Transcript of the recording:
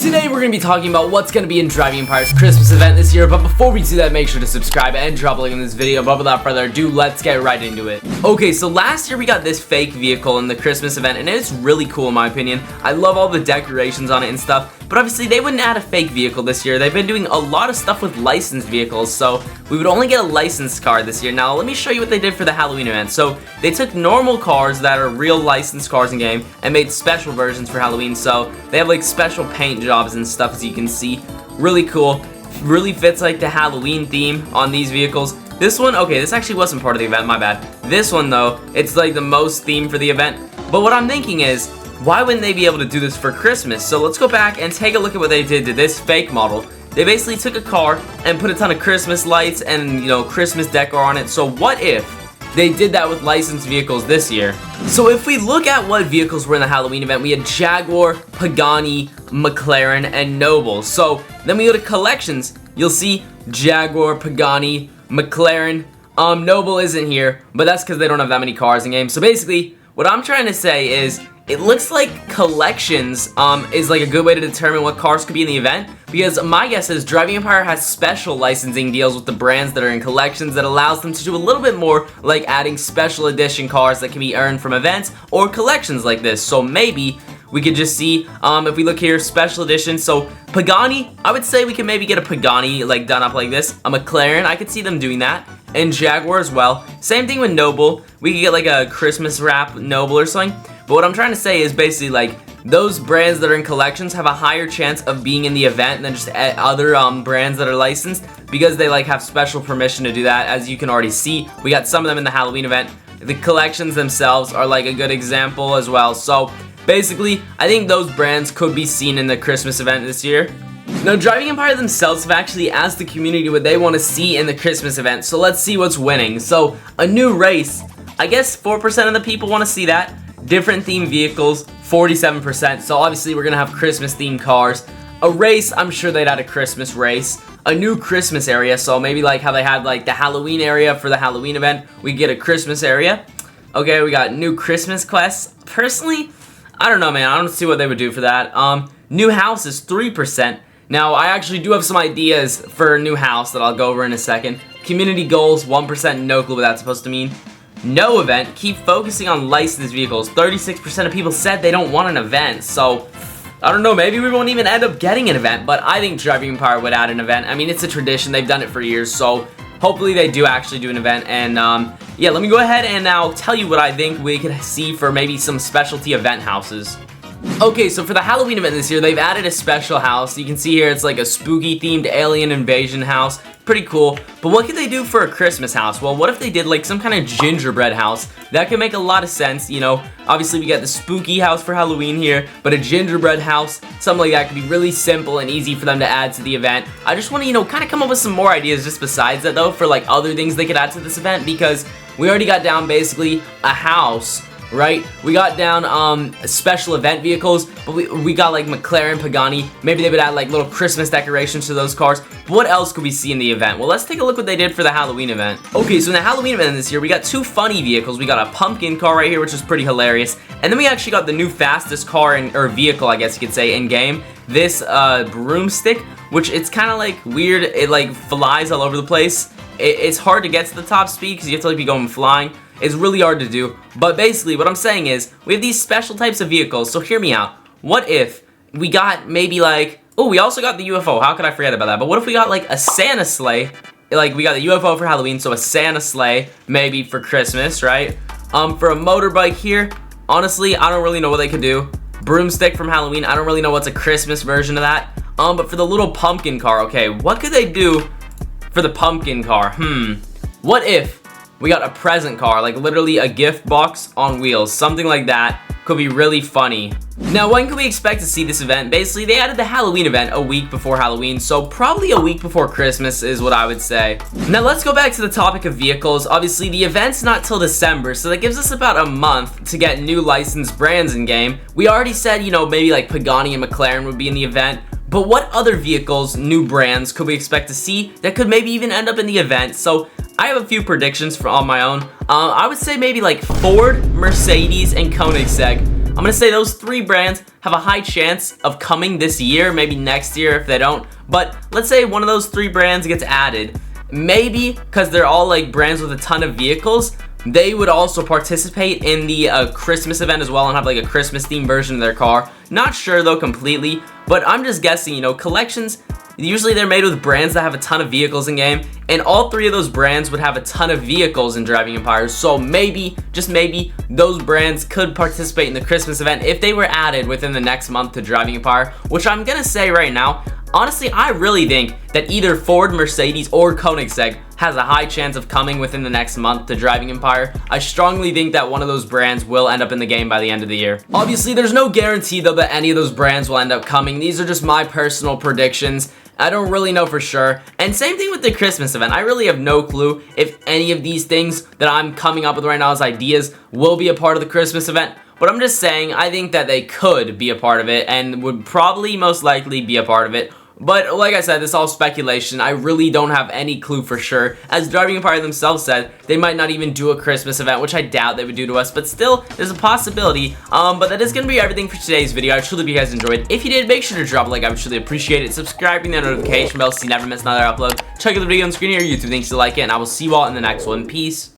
Today we're going to be talking about what's going to be in Driving Empire's Christmas event this year, but before we do that, make sure to subscribe and drop a like in this video. But without further ado, let's get right into it. Okay, so last year we got this fake vehicle in the Christmas event, and it's really cool in my opinion. I love all the decorations on it and stuff, but obviously they wouldn't add a fake vehicle this year. They've been doing a lot of stuff with licensed vehicles, so we would only get a licensed car this year. Now, let me show you what they did for the Halloween event. So they took normal cars that are real licensed cars in game and made special versions for Halloween. So they have like special paint jobs and stuff, as you can see. Really cool. Really fits like the Halloween theme on these vehicles. This one, okay, this actually wasn't part of the event, my bad. This one though, it's like the most theme for the event. But what I'm thinking is, why wouldn't they be able to do this for Christmas? So let's go back and take a look at what they did to this fake model. They basically took a car and put a ton of Christmas lights and, you know, Christmas decor on it. So what if they did that with licensed vehicles this year? So if we look at what vehicles were in the Halloween event, we had Jaguar, Pagani, McLaren, and Noble. So then we go to collections, you'll see Jaguar, Pagani, McLaren. Noble isn't here, but that's because they don't have that many cars in game. So basically, what I'm trying to say is, it looks like collections is like a good way to determine what cars could be in the event, because my guess is Driving Empire has special licensing deals with the brands that are in collections that allows them to do a little bit more, like adding special edition cars that can be earned from events or collections like this. So maybe we could just see, if we look here, special edition. So Pagani, I would say we can maybe get a Pagani like done up like this. A McLaren, I could see them doing that. And Jaguar as well. Same thing with Noble. We could get like a Christmas wrap Noble or something. But what I'm trying to say is basically like those brands that are in collections have a higher chance of being in the event than just other brands that are licensed, because they like have special permission to do that. As you can already see, we got some of them in the Halloween event. The collections themselves are like a good example as well. So basically, I think those brands could be seen in the Christmas event this year. Now, Driving Empire themselves have actually asked the community what they want to see in the Christmas event. So let's see what's winning. So a new race, I guess 4% of the people want to see that. Different themed vehicles, 47%. So obviously we're gonna have Christmas themed cars. A race, I'm sure they'd add a Christmas race. A new Christmas area, so maybe like how they had like the Halloween area for the Halloween event, we get a Christmas area. Okay, we got new Christmas quests. Personally, I don't know, man. I don't see what they would do for that. New house is 3%. Now, I actually do have some ideas for a new house that I'll go over in a second. Community goals, 1%, no clue what that's supposed to mean. No event, keep focusing on licensed vehicles. 36% of people said they don't want an event, so I don't know, maybe we won't even end up getting an event, but I think Driving Empire would add an event. I mean, it's a tradition, they've done it for years, so hopefully they do actually do an event. And yeah, let me go ahead and now tell you what I think we could see for maybe some specialty event houses. Okay, so for the Halloween event this year, they've added a special house. You can see here it's like a spooky themed alien invasion house. Pretty cool. But what could they do for a Christmas house? Well, what if they did like some kind of gingerbread house? That could make a lot of sense, you know. Obviously, we got the spooky house for Halloween here, but a gingerbread house, something like that could be really simple and easy for them to add to the event. I just want to, you know, kind of come up with some more ideas just besides that, though, for like other things they could add to this event, because we already got down basically a house, right? We got down special event vehicles, but we got like McLaren, Pagani. Maybe they would add like little Christmas decorations to those cars. But what else could we see in the event? Well, let's take a look what they did for the Halloween event. Okay, so in the Halloween event this year, we got two funny vehicles. We got a pumpkin car right here, which is pretty hilarious. And then we actually got the new fastest car or vehicle, I guess you could say, in game. This broomstick, which it's kind of like weird. It like flies all over the place. It's hard to get to the top speed because you have to like be going flying. It's really hard to do, but basically what I'm saying is we have these special types of vehicles, so hear me out. What if we got maybe like, oh, we also got the UFO, how could I forget about that? But what if we got like a Santa sleigh? Like we got the UFO for Halloween, so a Santa sleigh maybe for Christmas, right? For a motorbike here, honestly, I don't really know what they could do. Broomstick from Halloween, I don't really know what's a Christmas version of that. But for the little pumpkin car, okay, what could they do for the pumpkin car? What if we got a present car, like literally a gift box on wheels, something like that could be really funny. Now, when can we expect to see this event? Basically, they added the Halloween event a week before Halloween, so probably a week before Christmas is what I would say. Now, let's go back to the topic of vehicles. Obviously, the event's not till December, so that gives us about a month to get new licensed brands in game. We already said, you know, maybe like Pagani and McLaren would be in the event. But what other vehicles, new brands, could we expect to see that could maybe even end up in the event? So I have a few predictions on my own. I would say maybe like Ford, Mercedes, and Koenigsegg gonna say those 3 brands have a high chance of coming this year, maybe next year if they don't. But let's say one of those 3 brands gets added. Maybe because they're all like brands with a ton of vehicles, they would also participate in the Christmas event as well and have like a Christmas themed version of their car. Not sure though completely, but I'm just guessing, you know, collections, usually they're made with brands that have a ton of vehicles in game, and all 3 of those brands would have a ton of vehicles in Driving Empires. So maybe, just maybe, those brands could participate in the Christmas event if they were added within the next month to Driving Empire, which I'm gonna say right now, honestly, I really think that either Ford, Mercedes, or Koenigsegg has a high chance of coming within the next month to Driving Empire. I strongly think that one of those brands will end up in the game by the end of the year. Obviously, there's no guarantee though that any of those brands will end up coming. These are just my personal predictions. I don't really know for sure. And same thing with the Christmas event. I really have no clue if any of these things that I'm coming up with right now as ideas will be a part of the Christmas event. But I'm just saying, I think that they could be a part of it and would probably most likely be a part of it. But like I said, this is all speculation. I really don't have any clue for sure. As Driving Empire themselves said, they might not even do a Christmas event, which I doubt they would do to us, but still, there's a possibility. But that is going to be everything for today's video. I truly hope you guys enjoyed. If you did, make sure to drop a like. I would truly appreciate it. Subscribing the notification bell so you never miss another upload. Check out the video on the screen here, YouTube. Thanks for liking it, and I will see you all in the next one. Peace.